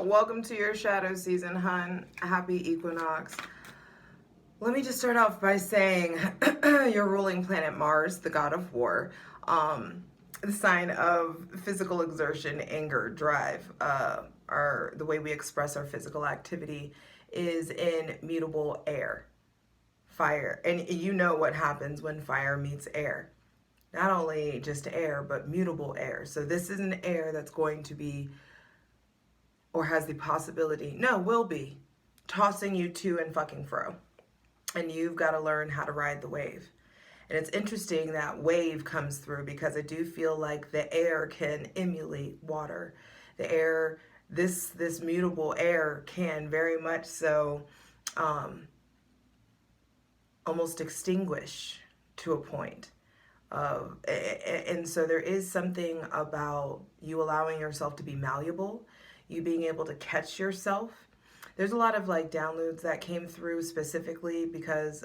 Welcome to your shadow season, hun. Happy equinox. Let me just start off by saying your ruling planet Mars, the god of war, the sign of physical exertion, anger, drive, the way we express our physical activity is in mutable air, fire. And you know what happens when fire meets air. Not only just air, but mutable air. So this is an air that's going to be, or has the possibility, no, will be, tossing you to and fucking fro. And you've got to learn how to ride the wave. And it's interesting that wave comes through because I do feel like the air can emulate water. The air, this mutable air can very much so almost extinguish to a point. And so there is something about you allowing yourself to be malleable, you being able to catch yourself. There's a lot of like downloads that came through specifically because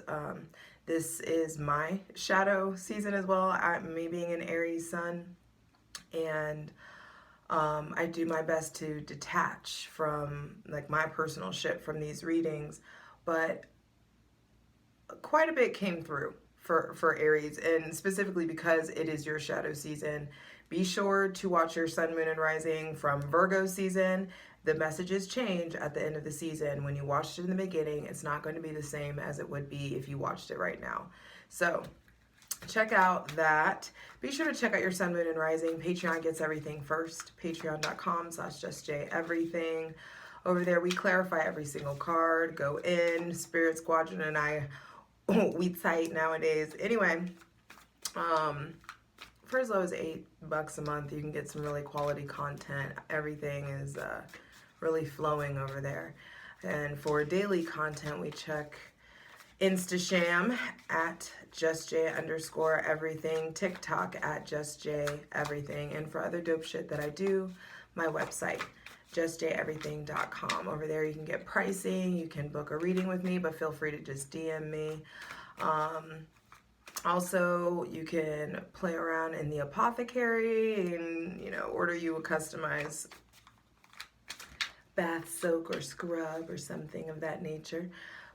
this is my shadow season as well. Me being an Aries sun, and I do my best to detach from like my personal shit from these readings, but quite a bit came through for Aries, and specifically because it is your shadow season. Be sure to watch your sun, moon, and rising from Virgo season. The messages change at the end of the season. When you watched it in the beginning, it's not going to be the same as it would be if you watched it right now. So check out that. Be sure to check out your sun, moon, and rising. Patreon gets everything first. Patreon.com/justjeverything. Over there, we clarify every single card. Go in. Spirit Squadron and I, we tight nowadays. Anyway, for as low as $8 a month, you can get some really quality content. Everything is really flowing over there. And for daily content, we check Instasham at justj_everything, TikTok at justjeverything, and for other dope shit that I do, my website, justjeverything.com. Over there you can get pricing, you can book a reading with me, but feel free to just DM me. Also, you can play around in the apothecary and, you know, order you a customized bath soak or scrub or something of that nature.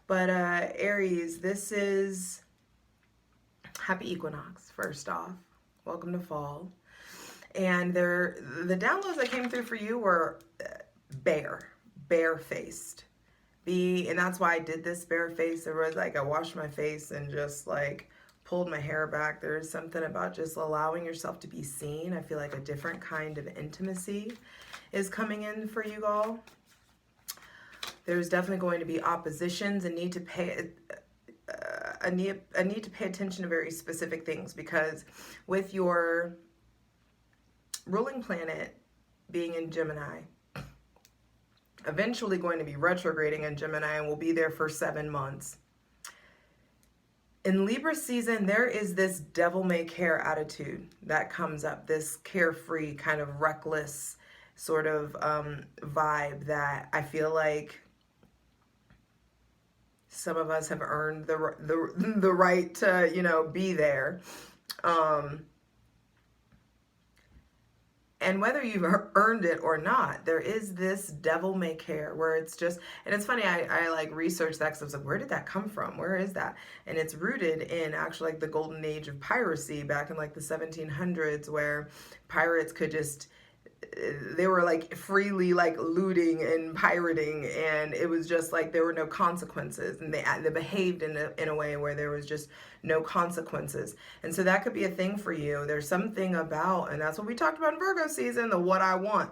But Aries, this is happy equinox, first off. Welcome to fall. And the downloads that came through for you were bare-faced. And that's why I did this bare-faced. There was like, I washed my face and just like pulled my hair back. There's something about just allowing yourself to be seen. I feel like a different kind of intimacy is coming in for you all. There's definitely going to be oppositions and need to pay a need to pay attention to very specific things, because with your ruling planet being in Gemini, eventually going to be retrograding in Gemini and will be there for 7 months. In Libra season, there is this devil-may-care attitude that comes up, this carefree, kind of reckless sort of vibe that I feel like some of us have earned the right to, you know, be there. And whether you've earned it or not, there is this devil may care where it's just, and it's funny, I like researched that because I was like, where did that come from? Where is that? And it's rooted in actually like the golden age of piracy back in like the 1700s, where pirates could just, they were like freely like looting and pirating, and it was just like there were no consequences, and they behaved in a way where there was just no consequences. And so that could be a thing for you. There's something about, and that's what we talked about in Virgo season, the what I want.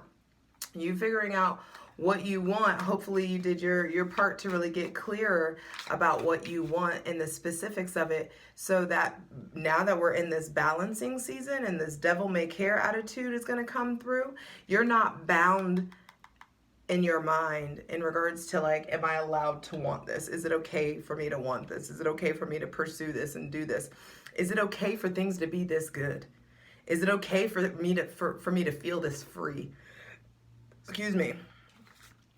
You figuring out what you want. Hopefully you did your part to really get clearer about what you want and the specifics of it, so that now that we're in this balancing season and this devil may care attitude is going to come through, you're not bound in your mind in regards to like, am I allowed to want this? Is it okay for me to want this? Is it okay for me to pursue this and do this? Is it okay for things to be this good? Is it okay for me to feel this free? Excuse me.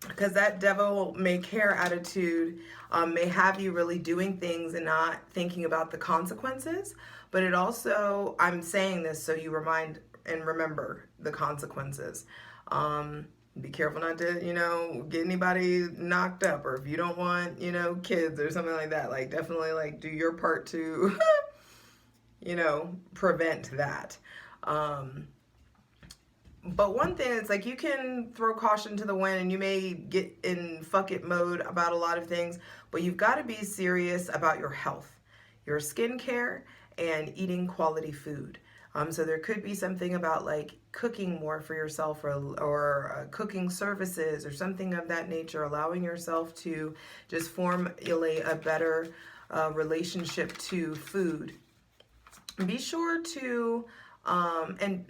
Because that devil may care attitude may have you really doing things and not thinking about the consequences. But it also, I'm saying this so you remind and remember the consequences. Be careful not to, get anybody knocked up, or if you don't want, kids or something like that, like definitely like do your part to, prevent that. Um, but one thing, it's like you can throw caution to the wind and you may get in fuck it mode about a lot of things, but you've got to be serious about your health, your skincare, and eating quality food. So there could be something about like cooking more for yourself, or cooking services or something of that nature, allowing yourself to just formulate a better relationship to food. Be sure to and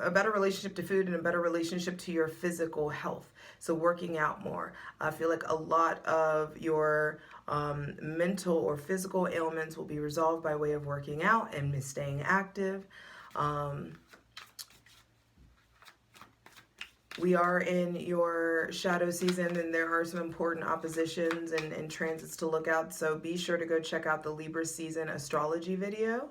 a better relationship to food and a better relationship to your physical health. So working out more. I feel like a lot of your mental or physical ailments will be resolved by way of working out and staying active. Um, we are in your shadow season, and there are some important oppositions and transits to look out. So be sure to go check out the Libra season astrology video.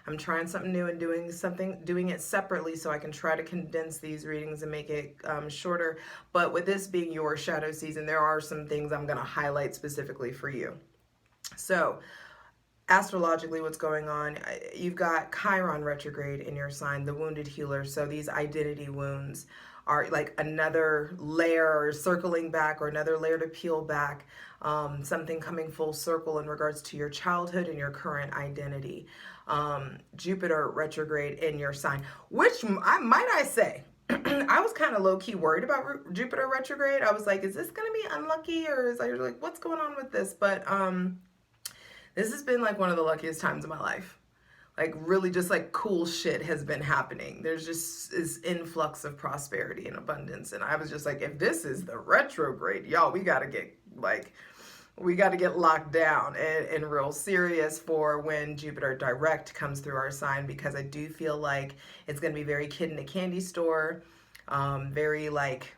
I'm trying something new and doing it separately so I can try to condense these readings and make it shorter. But with this being your shadow season, there are some things I'm going to highlight specifically for you. So astrologically, what's going on, you've got Chiron retrograde in your sign, the wounded healer. So these identity wounds are like another layer, or circling back, or another layer to peel back, something coming full circle in regards to your childhood and your current identity. Jupiter retrograde in your sign, which I say, I was kind of low-key worried about Jupiter retrograde. I was like, is this going to be unlucky, or is I like, what's going on with this? But this has been like one of the luckiest times of my life. Like really just like cool shit has been happening. There's just this influx of prosperity and abundance. And I was just like, if this is the retrograde, y'all, we got to get locked down and real serious for when Jupiter direct comes through our sign, because I do feel like it's going to be very kid in a candy store. Very like,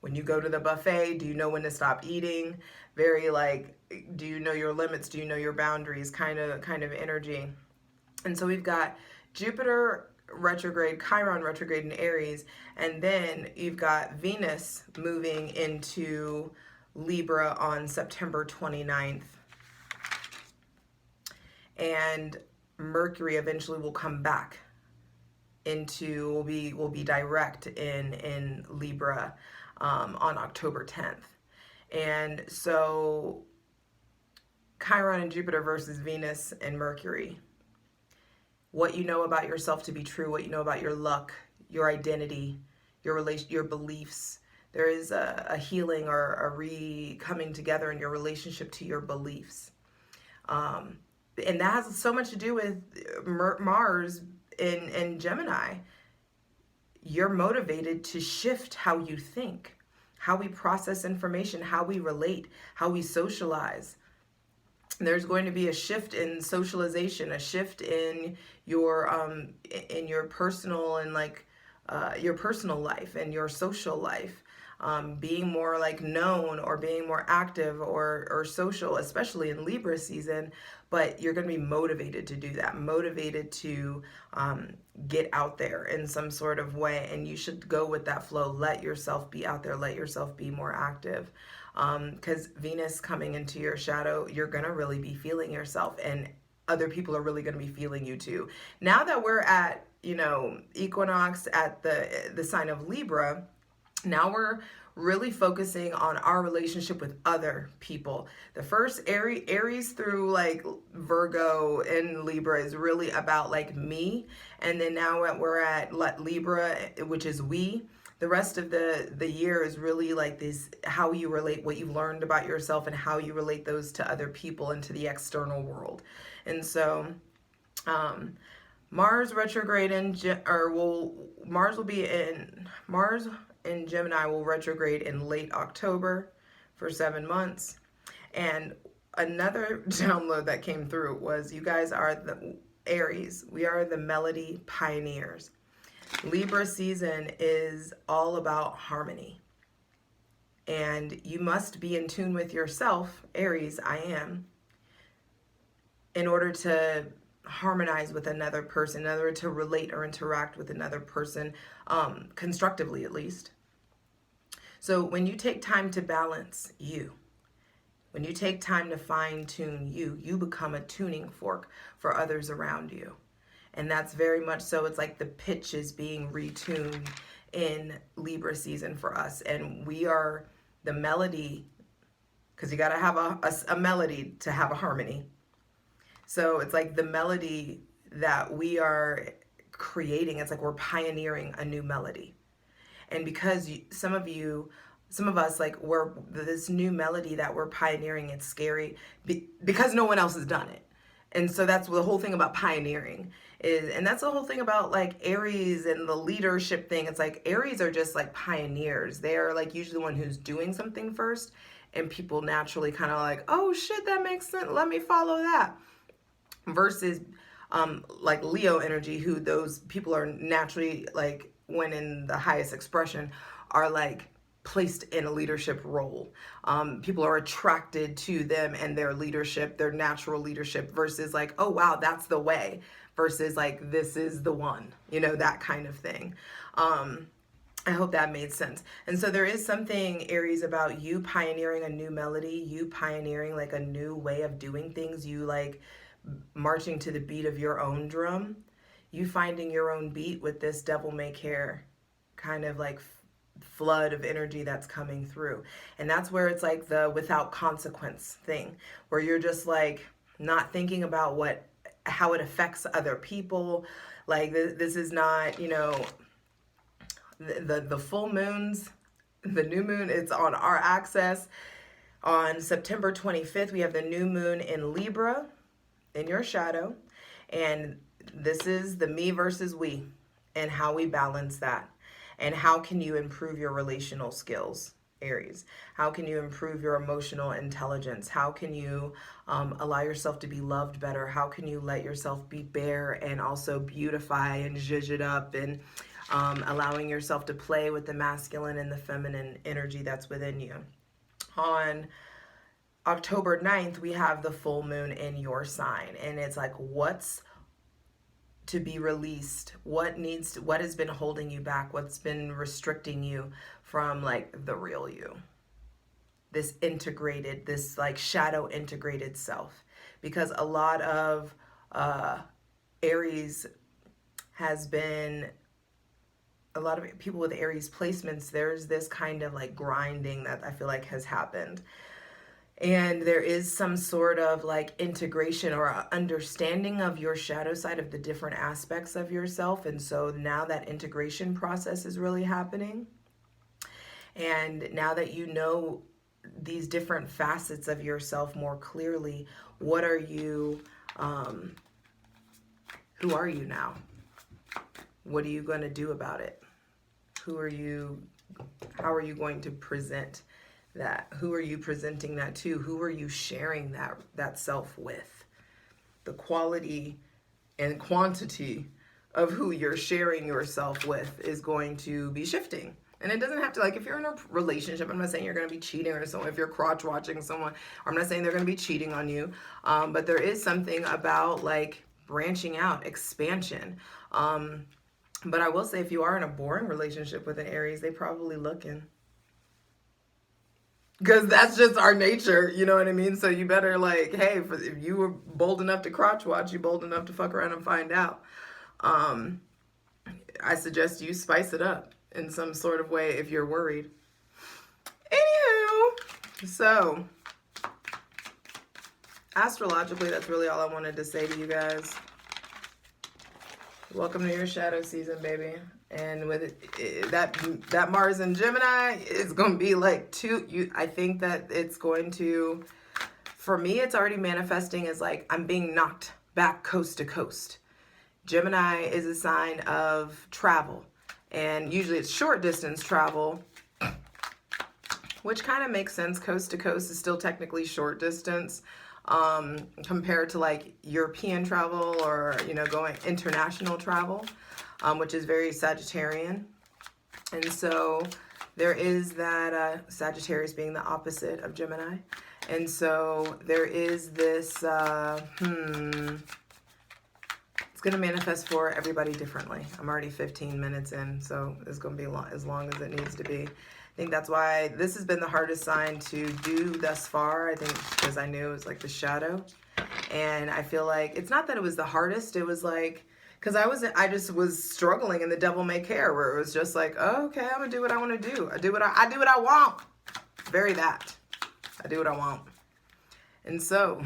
when you go to the buffet, do you know when to stop eating? Very like, do you know your limits? Do you know your boundaries? Kind of energy. And so we've got Jupiter retrograde, Chiron retrograde in Aries, and then you've got Venus moving into Libra on September 29th. And Mercury eventually will come back into, will be direct in Libra on October 10th. And so Chiron and Jupiter versus Venus and Mercury. What you know about yourself to be true, what you know about your luck, your identity, your beliefs. There is a healing or a coming together in your relationship to your beliefs. And that has so much to do with Mars in Gemini. You're motivated to shift how you think, how we process information, how we relate, how we socialize. There's going to be a shift in socialization, a shift in your personal and like your personal life and your social life, being more like known or being more active or social, especially in Libra season. But you're going to be motivated to do that, motivated to get out there in some sort of way, and you should go with that flow. Let yourself be out there, let yourself be more active. Because Venus coming into your shadow, you're going to really be feeling yourself, and other people are really going to be feeling you too. Now that we're at, equinox at the sign of Libra, now we're really focusing on our relationship with other people. The first Aries through like Virgo and Libra is really about like me. And then now we're at Libra, which is we. The rest of the year is really like this, how you relate, what you've learned about yourself, and how you relate those to other people and to the external world. And so Mars retrograde Mars in Gemini will retrograde in late October for 7 months. And another download that came through was, you guys are the Aries. We are the melody pioneers. Libra season is all about harmony. And you must be in tune with yourself, Aries, I am, in order to harmonize with another person, in order to relate or interact with another person, constructively at least. So when you take time to balance you, when you take time to fine tune you, you become a tuning fork for others around you. And that's very much so. It's like the pitch is being retuned in Libra season for us. And we are the melody, because you got to have a melody to have a harmony. So it's like the melody that we are creating, it's like we're pioneering a new melody. And because some of us, like, we're this new melody that we're pioneering, it's scary because no one else has done it. And so that's the whole thing about pioneering is, and that's the whole thing about like Aries and the leadership thing. It's like Aries are just like pioneers. They are like usually the one who's doing something first, and people naturally kind of like, oh shit, that makes sense. Let me follow that. Versus like Leo energy, who those people are naturally, like, when in the highest expression, are like placed in a leadership role. People are attracted to them and their leadership, their natural leadership, versus like, oh wow, that's the way, versus like, this is the one, you know, that kind of thing. I hope that made sense. And so there is something, Aries, about you pioneering a new melody, you pioneering like a new way of doing things, you like marching to the beat of your own drum, you finding your own beat with this devil may care kind of like flood of energy that's coming through. And that's where it's like the without consequence thing, where you're just like not thinking about how it affects other people. Like this is not, you know, the full moons, the new moon, it's on our axis. On September 25th, we have the new moon in Libra, in your shadow. And this is the me versus we, and how we balance that. And how can you improve your relational skills, Aries? How can you improve your emotional intelligence? How can you allow yourself to be loved better? How can you let yourself be bare and also beautify and zhuzh it up, and allowing yourself to play with the masculine and the feminine energy that's within you? On October 9th, we have the full moon in your sign, and it's like, what's to be released, what has been holding you back, what's been restricting you from like the real you, this integrated, this like shadow integrated self. Because a lot of Aries has been, a lot of people with Aries placements, there's this kind of like grinding that I feel like has happened. And there is some sort of like integration or understanding of your shadow side, of the different aspects of yourself. And so now that integration process is really happening. And now that you know these different facets of yourself more clearly, what are you, who are you now? What are you going to do about it? Who are you? How are you going to present that? Who are you presenting that to? Who are you sharing that self with? The quality and quantity of who you're sharing yourself with is going to be shifting. And it doesn't have to, like, if you're in a relationship, I'm not saying you're going to be cheating or someone, if you're crotch watching someone, or I'm not saying they're going to be cheating on you, but there is something about like branching out, expansion. But I will say, if you are in a boring relationship with an Aries, they probably looking. Because that's just our nature, you know what I mean? So you better, like, hey, if you were bold enough to crotch watch, you bold enough to fuck around and find out. I suggest you spice it up in some sort of way if you're worried. Anywho, so astrologically, that's really all I wanted to say to you guys. Welcome to your shadow season, baby. And with that Mars in Gemini, it's going to be like I think that it's going to, for me, it's already manifesting as like I'm being knocked back coast to coast. Gemini is a sign of travel, and usually it's short distance travel, which kind of makes sense. Coast to coast is still technically short distance compared to like European travel, or, you know, going international travel, which is very Sagittarian. And so there is that Sagittarius being the opposite of Gemini. And so there is this, it's going to manifest for everybody differently. I'm already 15 minutes in, so it's going to be as long as it needs to be. I think that's why this has been the hardest sign to do thus far. I think because I knew it was like the shadow. And I feel like it's not that it was the hardest. It was like, because I just was struggling in the devil may care, where it was just like, oh, okay, I'm gonna do what I want to do. I do what I want. Very that. I do what I want. And so,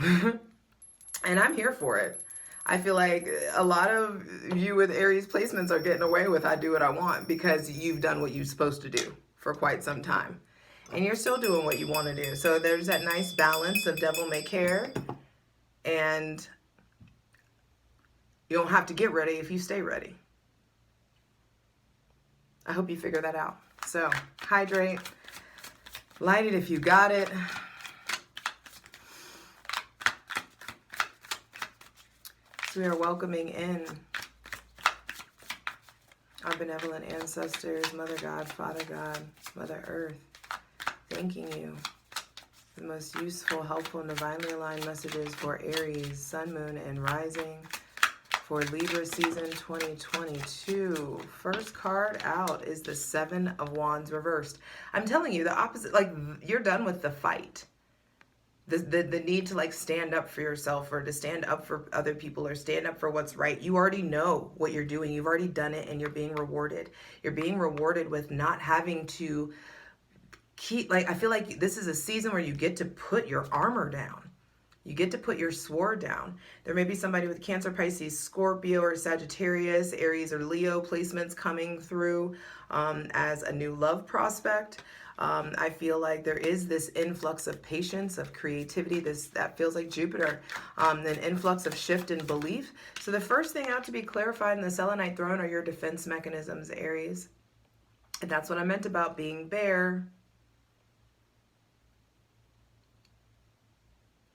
and I'm here for it. I feel like a lot of you with Aries placements are getting away with I do what I want because you've done what you're supposed to do for quite some time. And you're still doing what you want to do. So there's that nice balance of devil may care. And you don't have to get ready if you stay ready. I hope you figure that out. So hydrate. Light it if you got it. We are welcoming in our benevolent ancestors, Mother God, Father God, Mother Earth, thanking you for the most useful, helpful, and divinely aligned messages for Aries, Sun, Moon, and Rising for Libra season 2022. First card out is the Seven of Wands reversed. I'm telling you, the opposite, like you're done with the fight. The need to like stand up for yourself or to stand up for other people or stand up for what's right. You already know what you're doing. You've already done it and you're being rewarded. You're being rewarded with not having to keep, like, I feel like this is a season where you get to put your armor down. You get to put your sword down. There may be somebody with Cancer, Pisces, Scorpio, or Sagittarius, Aries, or Leo placements coming through as a new love prospect. I feel like there is this influx of patience, of creativity, that feels like Jupiter, an influx of shift in belief. So the first thing out to be clarified in the Selenite throne are your defense mechanisms, Aries. And that's what I meant about being bare.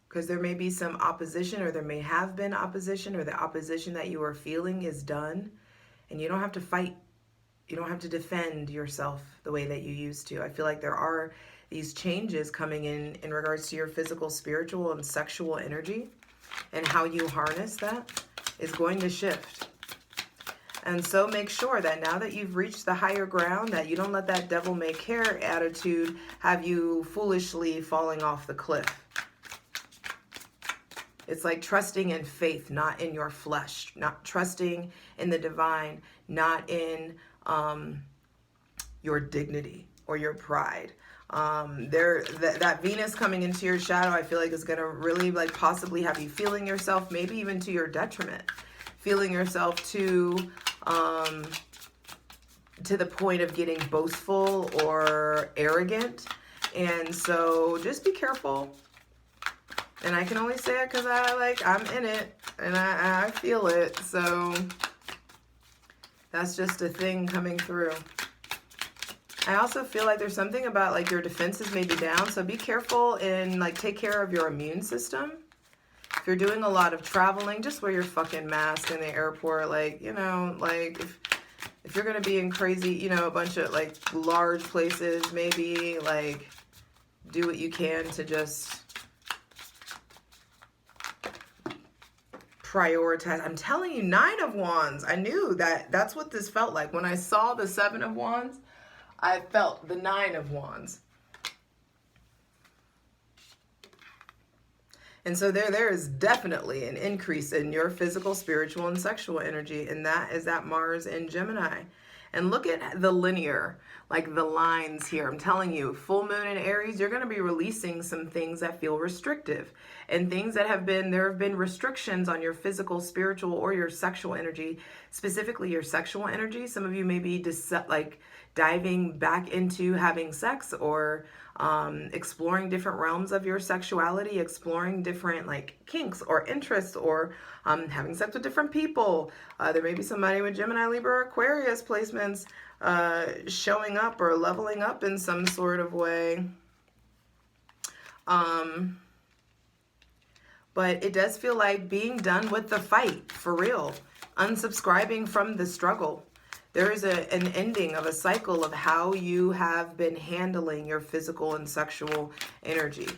Because there may be some opposition, or there may have been opposition, or the opposition that you are feeling is done. And you don't have to fight. You don't have to defend yourself the way that you used to. I feel like there are these changes coming in regards to your physical, spiritual, and sexual energy. And how you harness that is going to shift. And so make sure that now that you've reached the higher ground, that you don't let that devil may care attitude have you foolishly falling off the cliff. It's like trusting in faith, not in your flesh. Not trusting in the divine, not in your dignity or your pride. That Venus coming into your shadow, I feel like is going to really like possibly have you feeling yourself, maybe even to your detriment, feeling yourself to the point of getting boastful or arrogant. And so just be careful. And I can only say it because I'm in it and I feel it. So that's just a thing coming through. I also feel like there's something about like your defenses may be down. So be careful and like take care of your immune system. If you're doing a lot of traveling, just wear your fucking mask in the airport. Like, you know, like if you're going to be in crazy, you know, a bunch of like large places, maybe like do what you can to just prioritize. I'm telling you, 9 of Wands. I knew that's what this felt like. When I saw the 7 of Wands, I felt the 9 of Wands. And so there is definitely an increase in your physical, spiritual, and sexual energy. And that is that Mars in Gemini. And look at the linear, like the lines here. I'm telling you, full moon in Aries, you're going to be releasing some things that feel restrictive. And things that there have been restrictions on your physical, spiritual, or your sexual energy, specifically your sexual energy. Some of you may be like diving back into having sex or exploring different realms of your sexuality, exploring different like kinks or interests, or having sex with different people. There may be somebody with Gemini, Libra, Aquarius placements showing up or leveling up in some sort of way. But it does feel like being done with the fight, for real. Unsubscribing from the struggle. There is an ending of a cycle of how you have been handling your physical and sexual energy.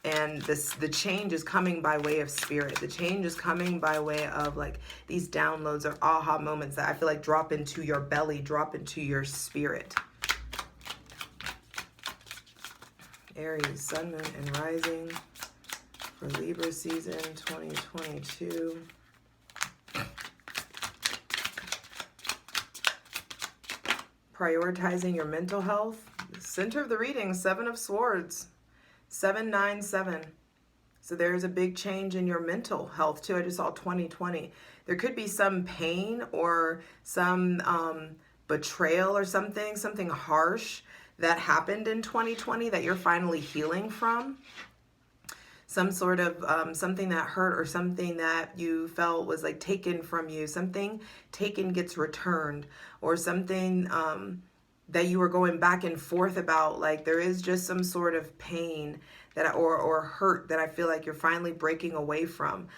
And the change is coming by way of spirit. The change is coming by way of like these downloads or aha moments that I feel like drop into your belly, drop into your spirit. Aries, Sun, Moon, and Rising for Libra season 2022. Prioritizing your mental health. Center of the reading, Seven of Swords, 797. So there's a big change in your mental health too. I just saw 2020. There could be some pain or some betrayal or something harsh that happened in 2020 that you're finally healing from. Some sort of something that hurt or something that you felt was like taken from you. Something taken gets returned, or something that you were going back and forth about. Like there is just some sort of pain that or hurt that I feel like you're finally breaking away from.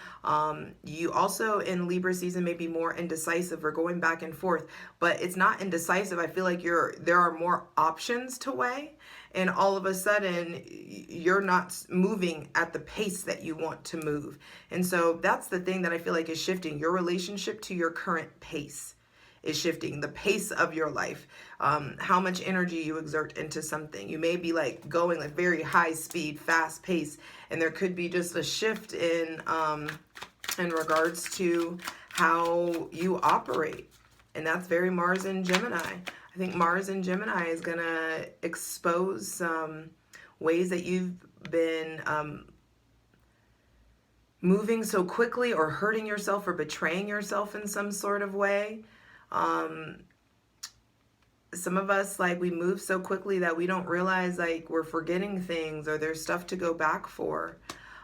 You also in Libra season may be more indecisive or going back and forth, but it's not indecisive. I feel like there are more options to weigh, and all of a sudden you're not moving at the pace that you want to move. And so that's the thing that I feel like is shifting. Your relationship to your current pace is shifting. The pace of your life, how much energy you exert into something. You may be like going like very high speed, fast pace, and there could be just a shift in regards to how you operate. And that's very Mars in Gemini. I think Mars in Gemini is going to expose some ways that you've been moving so quickly, or hurting yourself, or betraying yourself in some sort of way. Some of us, like, we move so quickly that we don't realize like we're forgetting things, or there's stuff to go back for.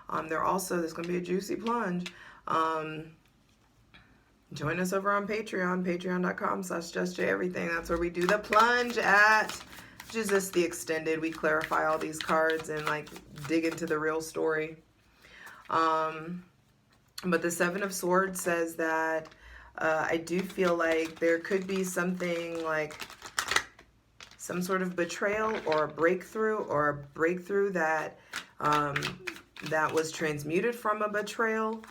There's going to be a juicy plunge. Join us over on Patreon, patreon.com/justjeverything. That's where we do the plunge at, which is just the extended. We clarify all these cards and like dig into the real story. But the Seven of Swords says that I do feel like there could be something like some sort of betrayal or a breakthrough that that was transmuted from a betrayal.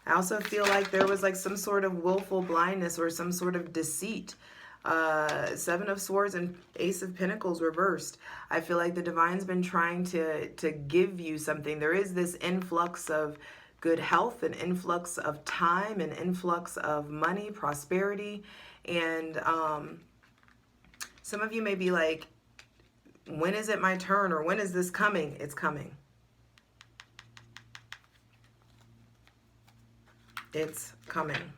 I also feel like there was like some sort of willful blindness or some sort of deceit. Seven of Swords and Ace of Pentacles reversed. I feel like the divine's been trying to give you something. There is this influx of good health, an influx of time, an influx of money, prosperity. And some of you may be like, when is it my turn? Or when is this coming? It's coming. It's coming.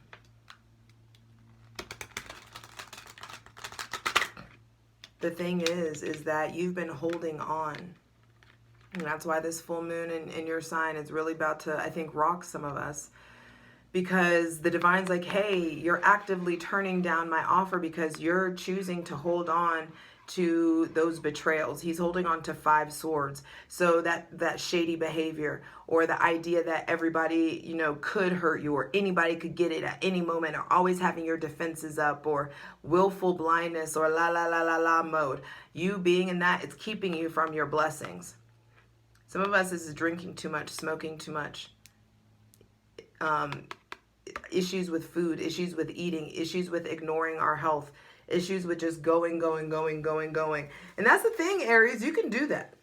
The thing is that you've been holding on. And that's why this full moon in your sign is really about to, I think, rock some of us. Because the divine's like, hey, you're actively turning down my offer because you're choosing to hold on to those betrayals. He's holding on to 5 swords. So that shady behavior, or the idea that everybody, you know, could hurt you, or anybody could get it at any moment, or always having your defenses up, or willful blindness, or la la la la la mode. You being in that, it's keeping you from your blessings. Some of us, this is drinking too much, smoking too much. Issues with food, issues with eating, issues with ignoring our health, issues with just going. And that's the thing, Aries, you can do that.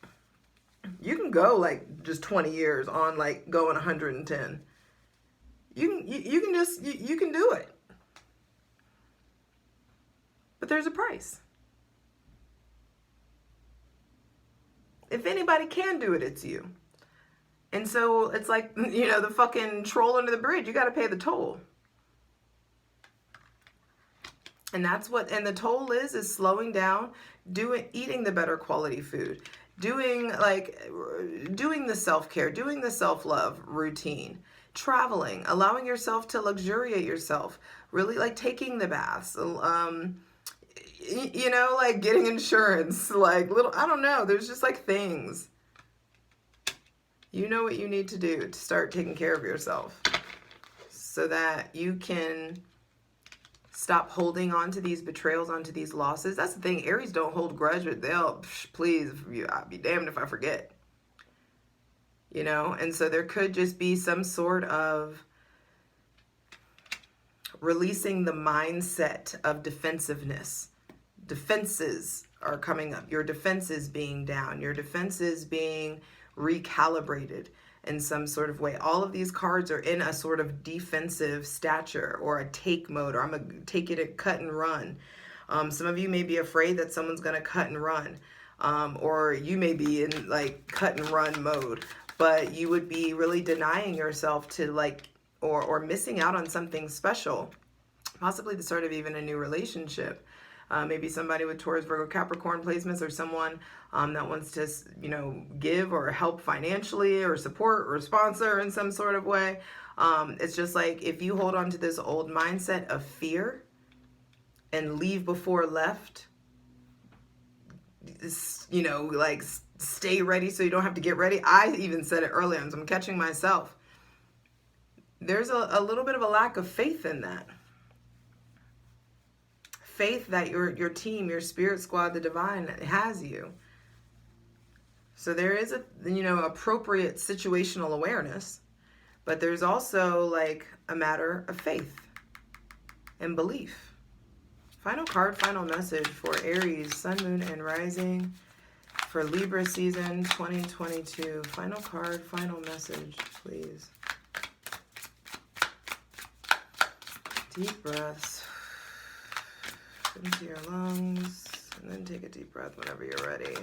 You can go like just 20 years on like going 110. You can do it. But there's a price. If anybody can do it, it's you. And so it's like, you know, the fucking troll under the bridge. You got to pay the toll. And that's what, and the toll is slowing down, eating the better quality food, doing the self-care, doing the self-love routine, traveling, allowing yourself to luxuriate yourself, really like taking the baths, you know, like getting insurance, like I don't know, there's just like things. You know what you need to do to start taking care of yourself so that you can stop holding on to these betrayals, onto these losses. That's the thing. Aries don't hold grudge, but please, I'll be damned if I forget. You know? And so there could just be some sort of releasing the mindset of defensiveness. Defenses are coming up. Your defenses being down. Your defenses being recalibrated in some sort of way. All of these cards are in a sort of defensive stature or a take mode, or I'm going to take it at cut and run. Some of you may be afraid that someone's going to cut and run. Or you may be in like cut and run mode, but you would be really denying yourself to like, or missing out on something special, possibly the start of even a new relationship. Maybe somebody with Taurus, Virgo, Capricorn placements, or someone that wants to, you know, give or help financially or support or sponsor in some sort of way. It's just like if you hold on to this old mindset of fear and leave before left, you know, like stay ready so you don't have to get ready. I even said it earlier, so I'm catching myself. There's a little bit of a lack of faith in that. Faith that your team, your spirit squad, the divine has you. So there is a, you know, appropriate situational awareness, but there's also like a matter of faith and belief. Final card, final message for Aries, Sun, Moon, and Rising for Libra season 2022. Final card, final message, please. Deep breaths into your lungs, and then take a deep breath whenever you're ready.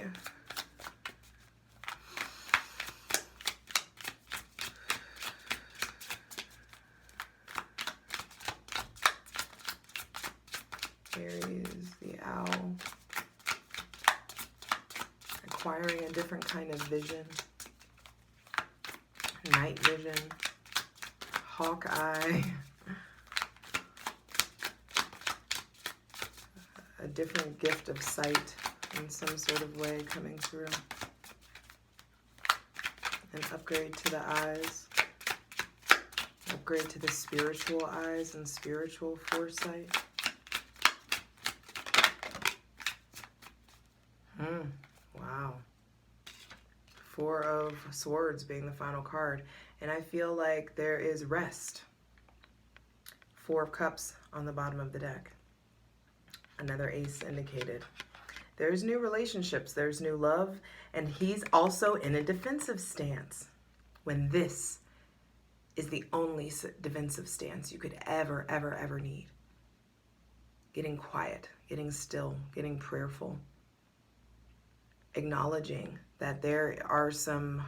Aries, the owl, acquiring a different kind of vision, night vision, hawk eye, a different gift of sight in some sort of way coming through, an upgrade to the eyes, upgrade to the spiritual eyes and spiritual foresight. Wow. Four of Swords being the final card. And I feel like there is rest. Four of Cups on the bottom of the deck. Another ace indicated. There's new relationships. There's new love. And he's also in a defensive stance. When this is the only defensive stance you could ever, ever, ever need. Getting quiet. Getting still. Getting prayerful. Acknowledging that there are some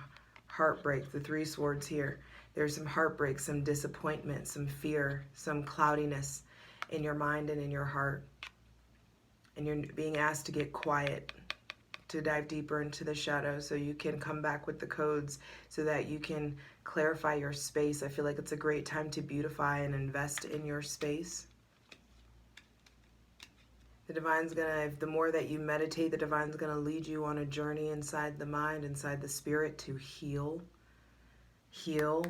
heartbreak, the Three Swords here. There's some heartbreak, some disappointment, some fear, some cloudiness in your mind and in your heart. And you're being asked to get quiet, to dive deeper into the shadow so you can come back with the codes so that you can clarify your space. I feel like it's a great time to beautify and invest in your space. The divine's gonna, the more that you meditate, the divine's gonna lead you on a journey inside the mind, inside the spirit to heal. Heal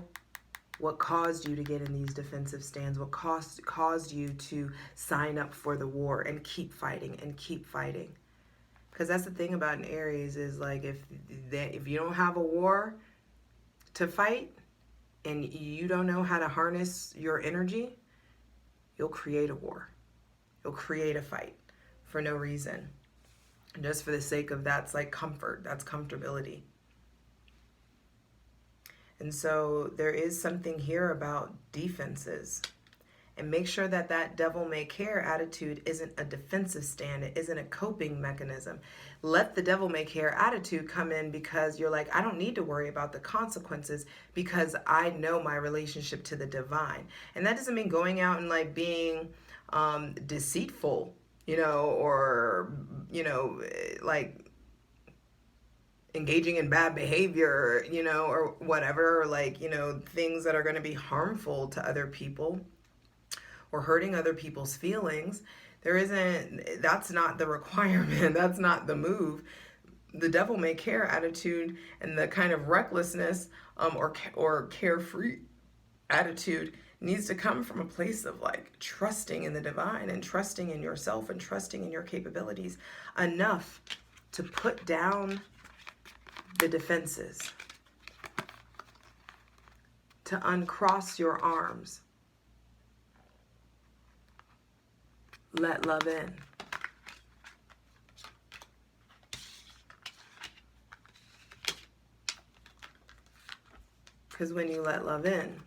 what caused you to get in these defensive stands, what caused you to sign up for the war and keep fighting and keep fighting. Because that's the thing about an Aries is like if you don't have a war to fight and you don't know how to harness your energy, you'll create a war. You'll create a fight. For no reason, just for the sake of that's like comfort, that's comfortability. And so there is something here about defenses, and make sure that that devil may care attitude isn't a defensive stand, it isn't a coping mechanism. Let the devil may care attitude come in because you're like, I don't need to worry about the consequences because I know my relationship to the divine. And that doesn't mean going out and like being deceitful, you know, or, you know, like engaging in bad behavior, you know, or whatever, or like, you know, things that are going to be harmful to other people or hurting other people's feelings. That's not the requirement. That's not the move. The devil may care attitude and the kind of recklessness or carefree attitude needs to come from a place of like trusting in the divine and trusting in yourself and trusting in your capabilities enough to put down the defenses, to uncross your arms, let love in, Because when you let love in,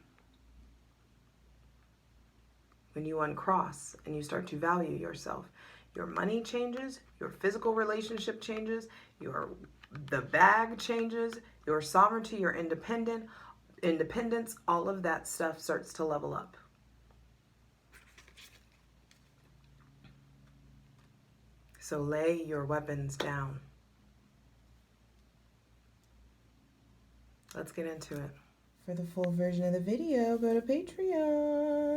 when you uncross and you start to value yourself, your money changes, your physical relationship changes, the bag changes, your sovereignty, your independence, all of that stuff starts to level up. So lay your weapons down. Let's get into it. For the full version of the video, go to Patreon.